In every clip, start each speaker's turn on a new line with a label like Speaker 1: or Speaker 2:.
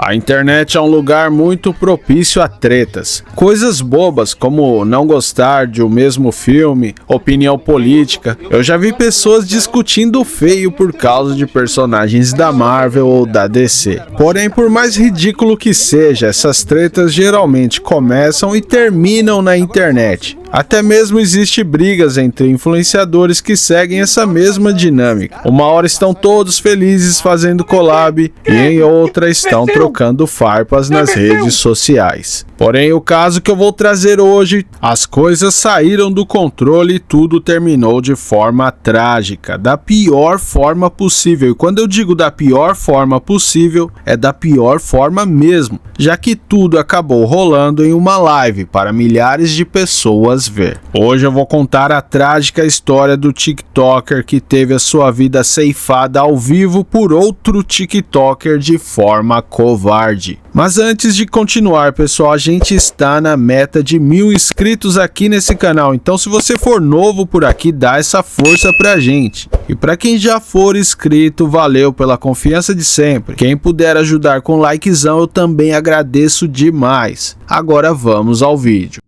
Speaker 1: A internet é um lugar muito propício a tretas. Coisas bobas como não gostar de um mesmo filme, opinião política. Eu já vi pessoas discutindo feio por causa de personagens da Marvel ou da DC. Porém, por mais ridículo que seja, essas tretas geralmente começam e terminam na internet. Até mesmo existe brigas entre influenciadores que seguem essa mesma dinâmica. Uma hora estão todos felizes fazendo collab e em outra estão trocando farpas nas redes sociais. Porém, o caso que eu vou trazer hoje, as coisas saíram do controle e tudo terminou de forma trágica, da pior forma possível. E quando eu digo da pior forma possível, é da pior forma mesmo, já que tudo acabou rolando em uma live para milhares de pessoas ver. Hoje eu vou contar a trágica história do TikToker que teve a sua vida ceifada ao vivo por outro TikToker de forma covarde. Mas antes de continuar, pessoal, a gente está na meta de 1000 inscritos aqui nesse canal, então se você for novo por aqui, dá essa força pra gente. E para quem já for inscrito, valeu pela confiança de sempre. Quem puder ajudar com likezão, eu também agradeço demais. Agora vamos ao vídeo.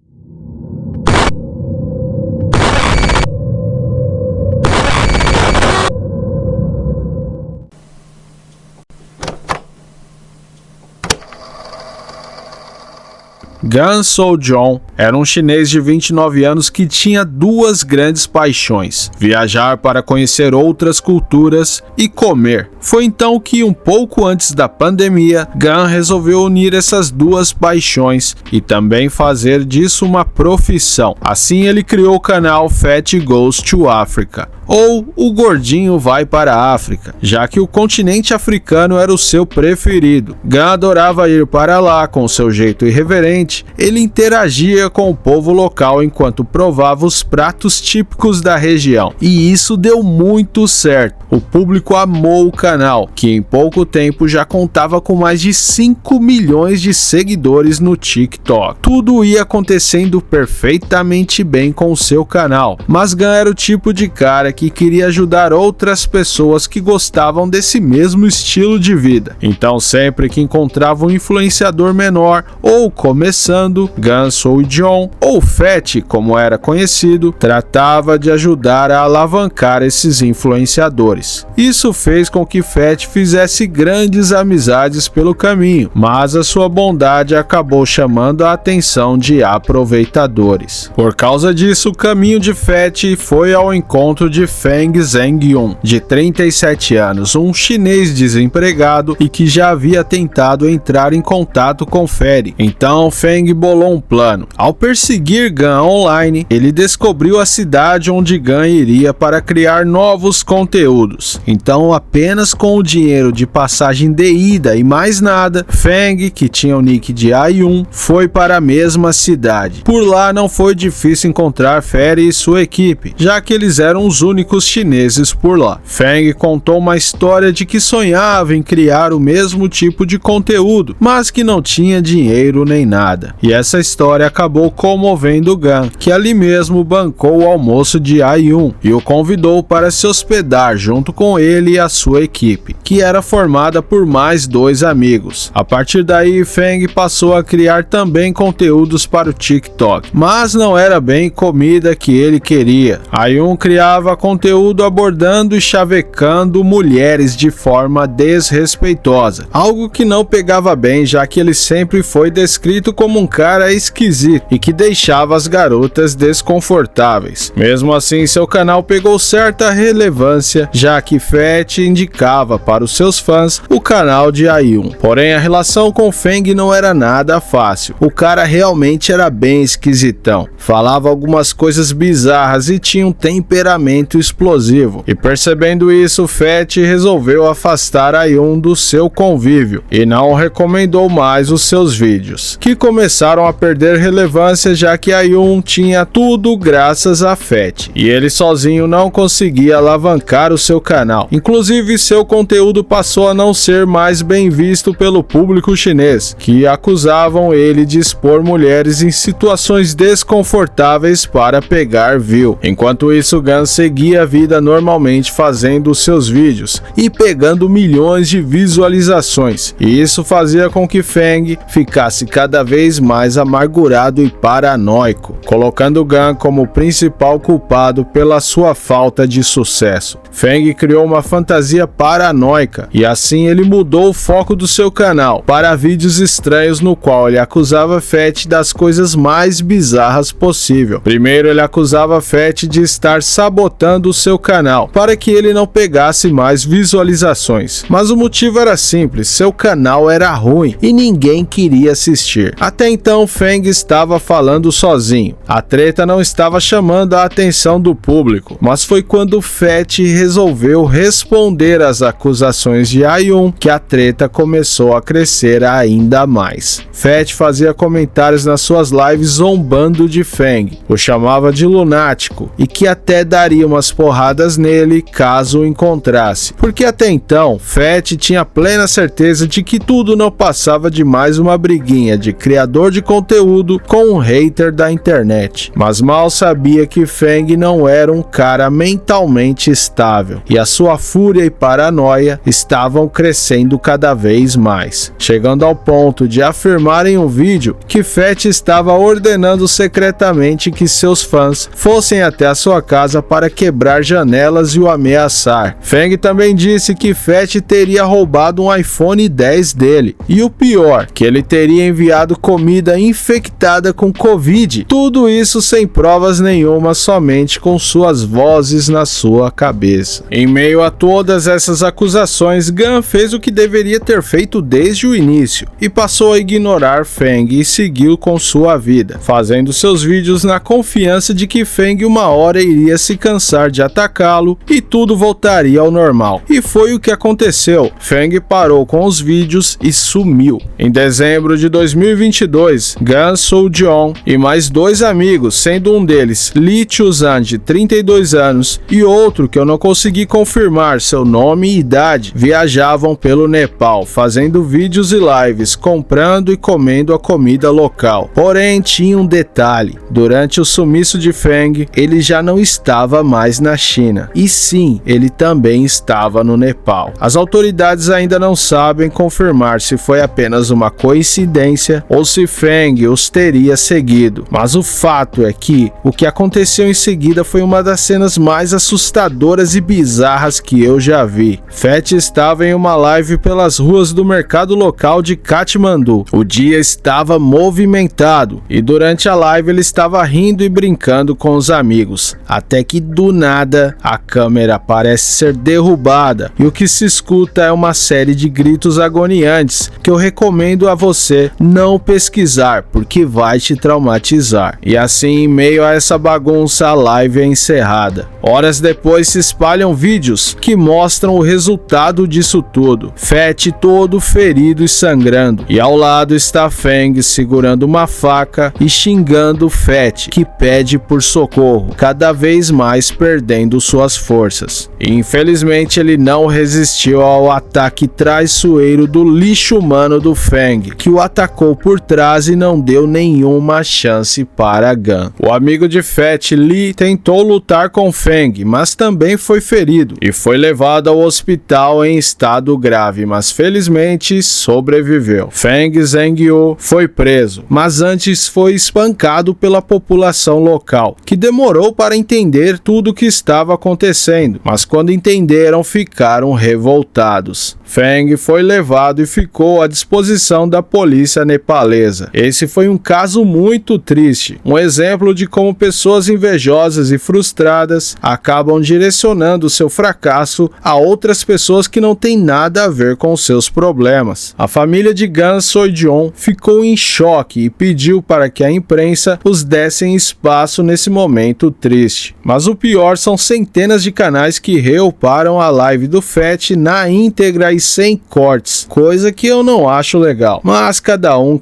Speaker 1: Gan Soo-jong era um chinês de 29 anos que tinha duas grandes paixões: viajar para conhecer outras culturas e comer. Foi então que, um pouco antes da pandemia, Gan resolveu unir essas duas paixões e também fazer disso uma profissão. Assim ele criou o canal Fat Goes to Africa, ou O Gordinho Vai para a África, já que o continente africano era o seu preferido. Gan adorava ir para lá com seu jeito irreverente. Ele interagia com o povo local enquanto provava os pratos típicos da região, e isso deu muito certo. O público amou o canal, que em pouco tempo já contava com mais de 5 milhões de seguidores no TikTok. Tudo ia acontecendo perfeitamente bem com o seu canal, mas Gan era o tipo de cara que queria ajudar outras pessoas que gostavam desse mesmo estilo de vida. Então, sempre que encontrava um influenciador menor ou começando, Gan Soo-jong, ou Fat como era conhecido, tratava de ajudar a alavancar esses influenciadores. Isso fez com que Fat fizesse grandes amizades pelo caminho, mas a sua bondade acabou chamando a atenção de aproveitadores. Por causa disso, o caminho de Fat foi ao encontro de Feng Zhengyun, de 37 anos, um chinês desempregado e que já havia tentado entrar em contato com Fat. Então Feng bolou um plano. Ao perseguir Gan online, ele descobriu a cidade onde Gan iria para criar novos conteúdos. Então, apenas com o dinheiro de passagem de ida e mais nada, Feng, que tinha o nick de Ayun, foi para a mesma cidade. Por lá não foi difícil encontrar Feri e sua equipe, já que eles eram os únicos chineses por lá. Feng contou uma história de que sonhava em criar o mesmo tipo de conteúdo, mas que não tinha dinheiro nem nada. E essa história acabou comovendo Gan, que ali mesmo bancou o almoço de Ayun e o convidou para se hospedar junto com ele e a sua equipe, que era formada por mais 2 amigos. A partir daí, Feng passou a criar também conteúdos para o TikTok, mas não era bem comida que ele queria. Ayun criava conteúdo abordando e chavecando mulheres de forma desrespeitosa, algo que não pegava bem, já que ele sempre foi descrito como um cara esquisito e que deixava as garotas desconfortáveis. Mesmo assim, seu canal pegou certa relevância, já que Fat indicava para os seus fãs o canal de Ayun. Porém, a relação com Feng não era nada fácil. O cara realmente era bem esquisitão, falava algumas coisas bizarras e tinha um temperamento explosivo. E percebendo isso, Fat resolveu afastar Ayun do seu convívio e não recomendou mais os seus vídeos, que começaram a perder relevância relevância, já que Ayun tinha tudo graças a Phet, e ele sozinho não conseguia alavancar o seu canal. Inclusive, seu conteúdo passou a não ser mais bem visto pelo público chinês, que acusavam ele de expor mulheres em situações desconfortáveis para pegar view. Enquanto isso, Gun seguia a vida normalmente fazendo seus vídeos e pegando milhões de visualizações, e isso fazia com que Feng ficasse cada vez mais amargurado e paranoico, colocando Gun como o principal culpado pela sua falta de sucesso. Feng criou uma fantasia paranoica e assim ele mudou o foco do seu canal para vídeos estranhos no qual ele acusava Phet das coisas mais bizarras possível. Primeiro, ele acusava Phet de estar sabotando o seu canal para que ele não pegasse mais visualizações, mas o motivo era simples: seu canal era ruim e ninguém queria assistir. Até então, Feng estava falando sozinho. A treta não estava chamando a atenção do público, mas foi quando Phet resolveu responder às acusações de Ayun que a treta começou a crescer ainda mais. Phet fazia comentários nas suas lives zombando de Feng, o chamava de lunático e que até daria umas porradas nele caso o encontrasse, porque até então Phet tinha plena certeza de que tudo não passava de mais uma briguinha de criador de conteúdo com um hater da internet, mas mal sabia que Feng não era um cara mentalmente estável e a sua fúria e paranoia estavam crescendo cada vez mais, chegando ao ponto de afirmar em um vídeo que Phet estava ordenando secretamente que seus fãs fossem até a sua casa para quebrar janelas e o ameaçar. Feng também disse que Phet teria roubado um iPhone 10 dele, e o pior, que ele teria enviado comida infectada com Covid. Tudo isso sem provas nenhuma, somente com suas vozes na sua cabeça. Em meio a todas essas acusações, Gun fez o que deveria ter feito desde o início e passou a ignorar Feng e seguiu com sua vida, fazendo seus vídeos na confiança de que Feng uma hora iria se cansar de atacá-lo e tudo voltaria ao normal. E foi o que aconteceu. Feng parou com os vídeos e sumiu. Em dezembro de 2022, Gun Soo-jeon e mais dois amigos, sendo um deles Lee Chuzan, de 32 anos, e outro que eu não consegui confirmar seu nome e idade, viajavam pelo Nepal, fazendo vídeos e lives, comprando e comendo a comida local. Porém, tinha um detalhe: durante o sumiço de Feng, ele já não estava mais na China, e sim, ele também estava no Nepal. As autoridades ainda não sabem confirmar se foi apenas uma coincidência ou se Feng os teria seguido, mas o fato é que o que aconteceu em seguida foi uma das cenas mais assustadoras e bizarras que eu já vi. Phet estava em uma live pelas ruas do mercado local de Katmandu. O dia estava movimentado e durante a live ele estava rindo e brincando com os amigos, até que do nada a câmera parece ser derrubada e o que se escuta é uma série de gritos agoniantes que eu recomendo a você não pesquisar, porque vai te traumatizar. E assim, em meio a essa bagunça, a live é encerrada. Horas depois se espalham vídeos que mostram o resultado disso tudo: Phet todo ferido e sangrando, e ao lado está Feng segurando uma faca e xingando Phet, que pede por socorro, cada vez mais perdendo suas forças. E infelizmente ele não resistiu ao ataque traiçoeiro do lixo humano do Feng, que o atacou por trás e não deu nenhuma chance para Gun. O amigo de Phet, Lee, tentou lutar com Feng, mas também foi ferido e foi levado ao hospital em estado grave, mas felizmente sobreviveu. Feng Zhengyu foi preso, mas antes foi espancado pela população local, que demorou para entender tudo o que estava acontecendo, mas quando entenderam, ficaram revoltados. Feng foi levado e ficou à disposição da polícia nepalesa. Esse foi um caso muito triste, um exemplo de como pessoas invejosas e frustradas acabam direcionando seu fracasso a outras pessoas que não têm nada a ver com seus problemas. A família de Gun Soo-jeon ficou em choque e pediu para que a imprensa os dessem espaço nesse momento triste. Mas o pior são centenas de canais que reuparam a live do Fett na íntegra e sem cortes, coisa que eu não acho legal. Mas cada um.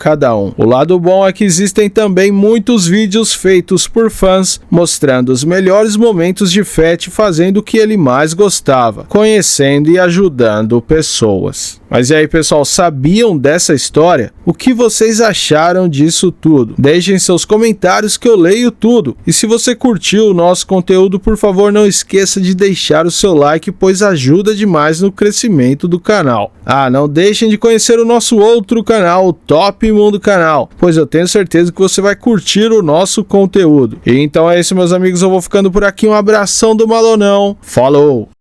Speaker 1: O lado bom é que existem também muitos vídeos feitos por fãs mostrando os melhores momentos de Fett fazendo o que ele mais gostava, conhecendo e ajudando pessoas. Mas e aí, pessoal, sabiam dessa história? O que vocês acharam disso tudo? Deixem seus comentários que eu leio tudo. E se você curtiu o nosso conteúdo, por favor, não esqueça de deixar o seu like, pois ajuda demais no crescimento do canal. Não deixem de conhecer o nosso outro canal, o Top Mundo Canal, pois eu tenho certeza que você vai curtir o nosso conteúdo. E então é isso, meus amigos, eu vou ficando por aqui. Um abração do Malonão. Falou!